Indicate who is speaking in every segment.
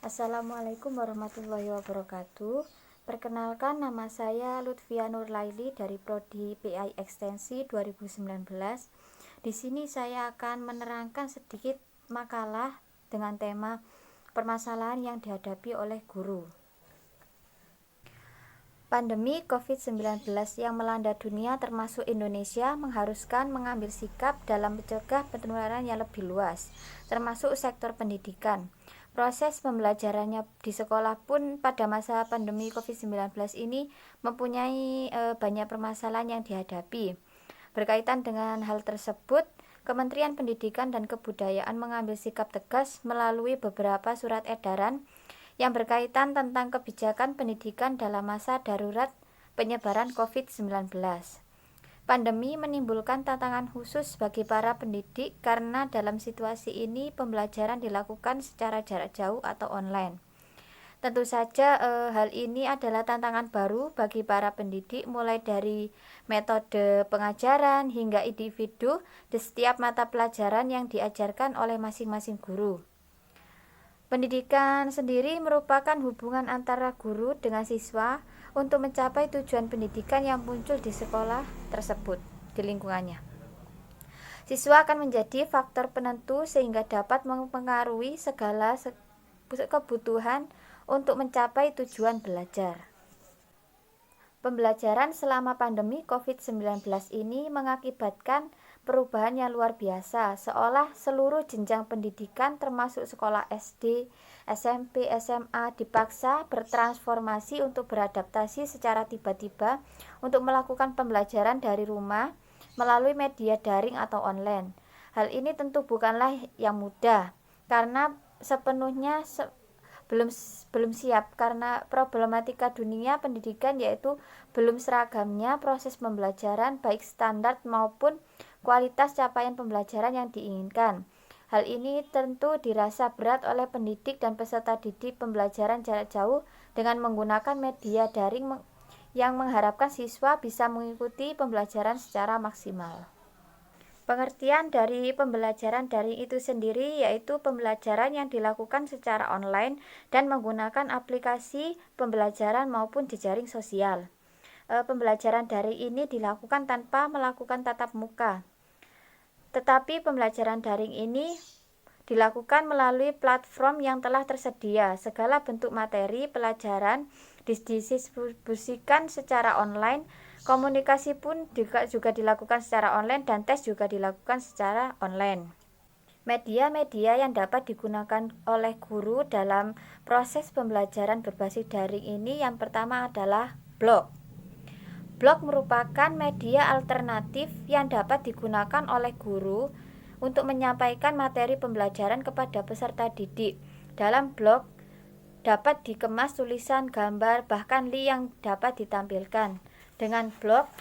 Speaker 1: Assalamualaikum warahmatullahi wabarakatuh. Perkenalkan, nama saya Lutfia Nurlaili dari Prodi PI Ekstensi 2019. Di sini saya akan menerangkan sedikit makalah dengan tema permasalahan yang dihadapi oleh guru. Pandemi COVID-19 yang melanda dunia termasuk Indonesia mengharuskan mengambil sikap dalam mencegah penularan yang lebih luas, termasuk sektor pendidikan. Proses pembelajarannya di sekolah pun pada masa pandemi COVID-19 ini mempunyai banyak permasalahan yang dihadapi. Berkaitan dengan hal tersebut, Kementerian Pendidikan dan Kebudayaan mengambil sikap tegas melalui beberapa surat edaran yang berkaitan tentang kebijakan pendidikan dalam masa darurat penyebaran COVID-19. Pandemi menimbulkan tantangan khusus bagi para pendidik karena dalam situasi ini pembelajaran dilakukan secara jarak jauh atau online. Tentu saja hal ini adalah tantangan baru bagi para pendidik, mulai dari metode pengajaran hingga individu di setiap mata pelajaran yang diajarkan oleh masing-masing guru. Pendidikan sendiri merupakan hubungan antara guru dengan siswa untuk mencapai tujuan pendidikan yang muncul di sekolah tersebut, di lingkungannya. Siswa akan menjadi faktor penentu sehingga dapat mempengaruhi segala kebutuhan untuk mencapai tujuan belajar. Pembelajaran selama pandemi COVID-19 ini mengakibatkan perubahan yang luar biasa, seolah seluruh jenjang pendidikan termasuk sekolah SD, SMP, SMA dipaksa bertransformasi untuk beradaptasi secara tiba-tiba untuk melakukan pembelajaran dari rumah melalui media daring atau online. Hal ini tentu bukanlah yang mudah karena sepenuhnya belum siap karena problematika dunia pendidikan, yaitu belum seragamnya proses pembelajaran baik standar maupun kualitas capaian pembelajaran yang diinginkan. Hal ini tentu dirasa berat oleh pendidik dan peserta didik pembelajaran jarak jauh dengan menggunakan media daring yang mengharapkan siswa bisa mengikuti pembelajaran secara maksimal. Pengertian dari pembelajaran daring itu sendiri yaitu pembelajaran yang dilakukan secara online dan menggunakan aplikasi pembelajaran maupun jejaring sosial. Pembelajaran daring ini dilakukan tanpa melakukan tatap muka. Tetapi pembelajaran daring ini dilakukan melalui platform yang telah tersedia. Segala bentuk materi pelajaran didistribusikan secara online. Komunikasi pun juga dilakukan secara online dan tes juga dilakukan secara online. Media-media yang dapat digunakan oleh guru dalam proses pembelajaran berbasis daring ini yang pertama adalah blog. Blog merupakan media alternatif yang dapat digunakan oleh guru untuk menyampaikan materi pembelajaran kepada peserta didik. Dalam blog dapat dikemas tulisan, gambar, bahkan link yang dapat ditampilkan. Dengan blog,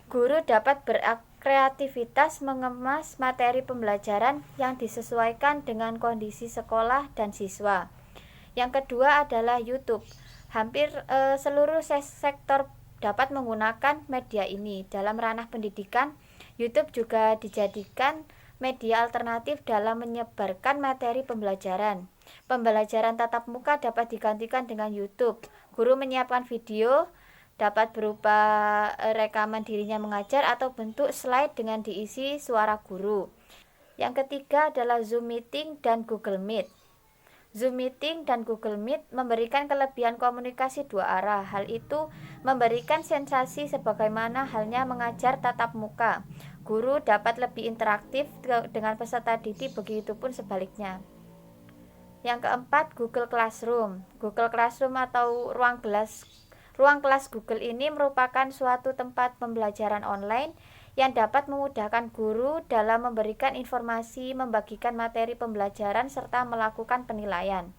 Speaker 1: guru dapat berkreativitas mengemas materi pembelajaran yang disesuaikan dengan kondisi sekolah dan siswa. Yang kedua adalah YouTube. Hampir seluruh sektor dapat menggunakan media ini. Dalam ranah pendidikan, YouTube juga dijadikan media alternatif dalam menyebarkan materi pembelajaran. Pembelajaran tatap muka dapat digantikan dengan YouTube. Guru menyiapkan video dapat berupa rekaman dirinya mengajar atau bentuk slide dengan diisi suara guru. Yang ketiga adalah Zoom Meeting dan Google Meet. Zoom Meeting dan Google Meet memberikan kelebihan komunikasi dua arah. Hal itu memberikan sensasi sebagaimana halnya mengajar tatap muka. Guru dapat lebih interaktif dengan peserta didik, begitupun sebaliknya. Yang keempat, Google Classroom. Google Classroom atau ruang kelas Google ini merupakan suatu tempat pembelajaran online yang dapat memudahkan guru dalam memberikan informasi, membagikan materi pembelajaran, serta melakukan penilaian.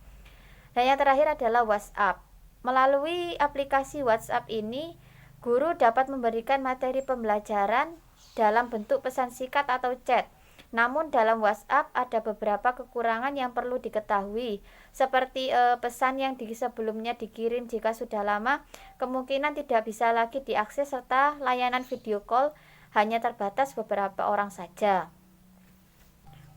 Speaker 1: Dan yang terakhir adalah WhatsApp. Melalui aplikasi WhatsApp ini, guru dapat memberikan materi pembelajaran dalam bentuk pesan singkat atau chat. Namun dalam WhatsApp ada beberapa kekurangan yang perlu diketahui, seperti pesan yang sebelumnya dikirim jika sudah lama kemungkinan tidak bisa lagi diakses, serta layanan video call hanya terbatas beberapa orang saja.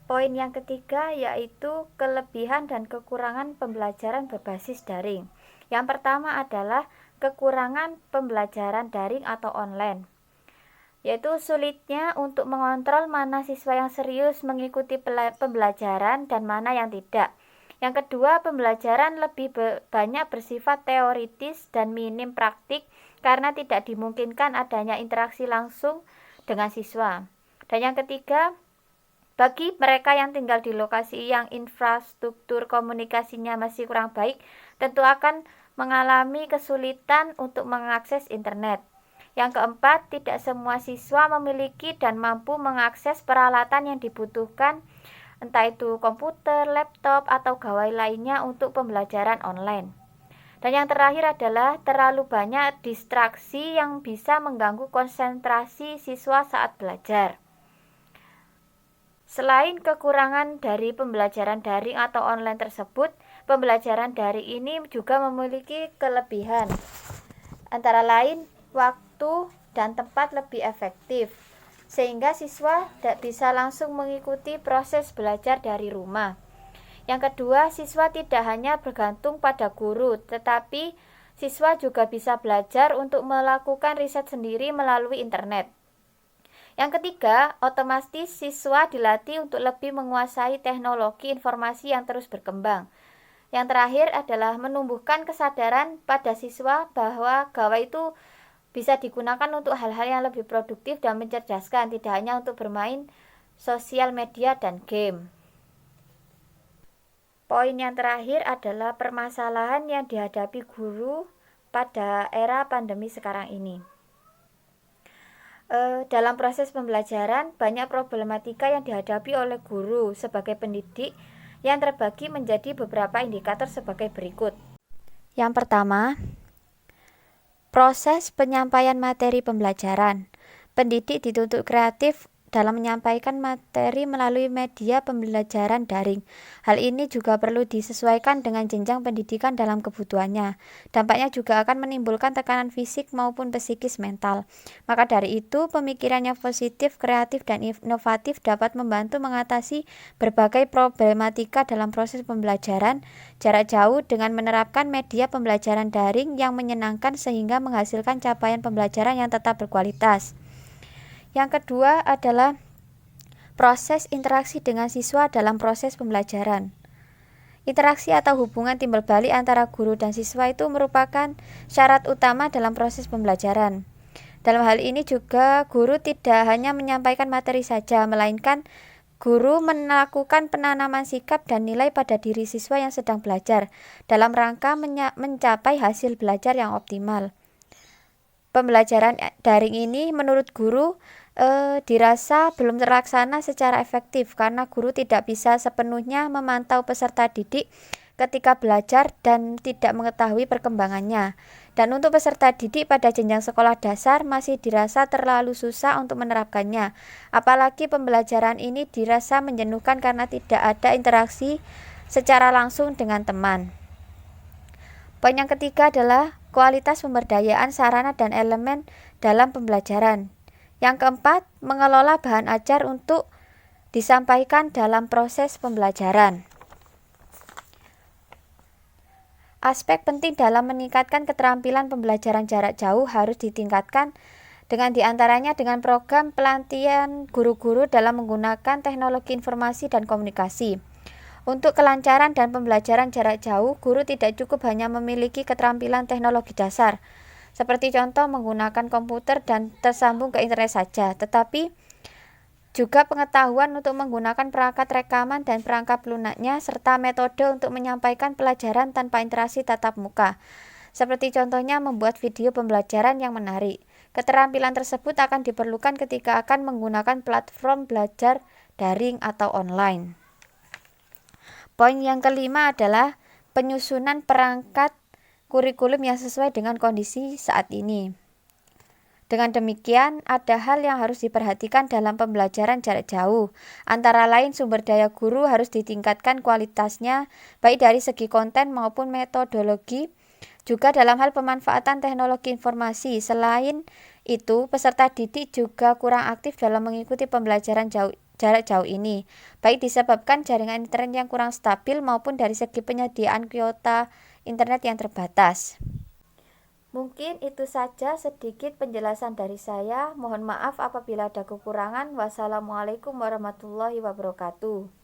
Speaker 1: Poin yang ketiga yaitu kelebihan dan kekurangan pembelajaran berbasis daring. Yang pertama adalah kekurangan pembelajaran daring atau online, yaitu sulitnya untuk mengontrol mana siswa yang serius mengikuti pembelajaran dan mana yang tidak. Yang kedua, pembelajaran lebih banyak bersifat teoritis dan minim praktik karena tidak dimungkinkan adanya interaksi langsung dengan siswa. Dan yang ketiga, bagi mereka yang tinggal di lokasi yang infrastruktur komunikasinya masih kurang baik, tentu akan mengalami kesulitan untuk mengakses internet. Yang keempat, tidak semua siswa memiliki dan mampu mengakses peralatan yang dibutuhkan, entah itu komputer, laptop, atau gawai lainnya untuk pembelajaran online. Dan yang terakhir adalah terlalu banyak distraksi yang bisa mengganggu konsentrasi siswa saat belajar. Selain kekurangan dari pembelajaran daring atau online tersebut, pembelajaran daring ini juga memiliki kelebihan. Antara lain, waktu dan tempat lebih efektif, sehingga siswa tidak bisa langsung mengikuti proses belajar dari rumah. Yang kedua, siswa tidak hanya bergantung pada guru, tetapi siswa juga bisa belajar untuk melakukan riset sendiri melalui internet. Yang ketiga, otomatis siswa dilatih untuk lebih menguasai teknologi informasi yang terus berkembang. Yang terakhir adalah menumbuhkan kesadaran pada siswa bahwa gawai itu bisa digunakan untuk hal-hal yang lebih produktif dan mencerdaskan, tidak hanya untuk bermain sosial media dan game. Poin yang terakhir adalah permasalahan yang dihadapi guru pada era pandemi sekarang ini. Dalam proses pembelajaran, banyak problematika yang dihadapi oleh guru sebagai pendidik yang terbagi menjadi beberapa indikator sebagai berikut. Yang pertama, proses penyampaian materi pembelajaran. Pendidik dituntut kreatif dalam menyampaikan materi melalui media pembelajaran daring. Hal ini juga perlu disesuaikan dengan jenjang pendidikan dalam kebutuhannya. Dampaknya juga akan menimbulkan tekanan fisik maupun psikis mental. Maka dari itu, pemikiran yang positif, kreatif, dan inovatif dapat membantu mengatasi berbagai problematika dalam proses pembelajaran jarak jauh dengan menerapkan media pembelajaran daring yang menyenangkan sehingga menghasilkan capaian pembelajaran yang tetap berkualitas. Yang kedua adalah proses interaksi dengan siswa dalam proses pembelajaran. Interaksi atau hubungan timbal balik antara guru dan siswa itu merupakan syarat utama dalam proses pembelajaran. Dalam hal ini juga guru tidak hanya menyampaikan materi saja, melainkan guru melakukan penanaman sikap dan nilai pada diri siswa yang sedang belajar dalam rangka mencapai hasil belajar yang optimal. Pembelajaran daring ini menurut guru dirasa belum terlaksana secara efektif karena guru tidak bisa sepenuhnya memantau peserta didik ketika belajar dan tidak mengetahui perkembangannya. Dan untuk peserta didik pada jenjang sekolah dasar masih dirasa terlalu susah untuk menerapkannya. Apalagi pembelajaran ini dirasa menjenuhkan karena tidak ada interaksi secara langsung dengan teman. Poin yang ketiga adalah kualitas pemberdayaan sarana dan elemen dalam pembelajaran. Yang keempat, mengelola bahan ajar untuk disampaikan dalam proses pembelajaran. Aspek penting dalam meningkatkan keterampilan pembelajaran jarak jauh harus ditingkatkan dengan diantaranya dengan program pelatihan guru-guru dalam menggunakan teknologi informasi dan komunikasi. Untuk kelancaran dan pembelajaran jarak jauh, guru tidak cukup hanya memiliki keterampilan teknologi dasar, seperti contoh menggunakan komputer dan tersambung ke internet saja, tetapi juga pengetahuan untuk menggunakan perangkat rekaman dan perangkat lunaknya, serta metode untuk menyampaikan pelajaran tanpa interaksi tatap muka, seperti contohnya membuat video pembelajaran yang menarik. Keterampilan tersebut akan diperlukan ketika akan menggunakan platform belajar daring atau online. Poin yang kelima adalah penyusunan perangkat kurikulum yang sesuai dengan kondisi saat ini. Dengan demikian, ada hal yang harus diperhatikan dalam pembelajaran jarak jauh. Antara lain, sumber daya guru harus ditingkatkan kualitasnya, baik dari segi konten maupun metodologi, juga dalam hal pemanfaatan teknologi informasi. Selain itu, peserta didik juga kurang aktif dalam mengikuti pembelajaran jarak jauh ini, baik disebabkan jaringan internet yang kurang stabil maupun dari segi penyediaan kuota internet yang terbatas. Mungkin itu saja sedikit penjelasan dari saya. Mohon maaf apabila ada kekurangan. Wassalamualaikum warahmatullahi wabarakatuh.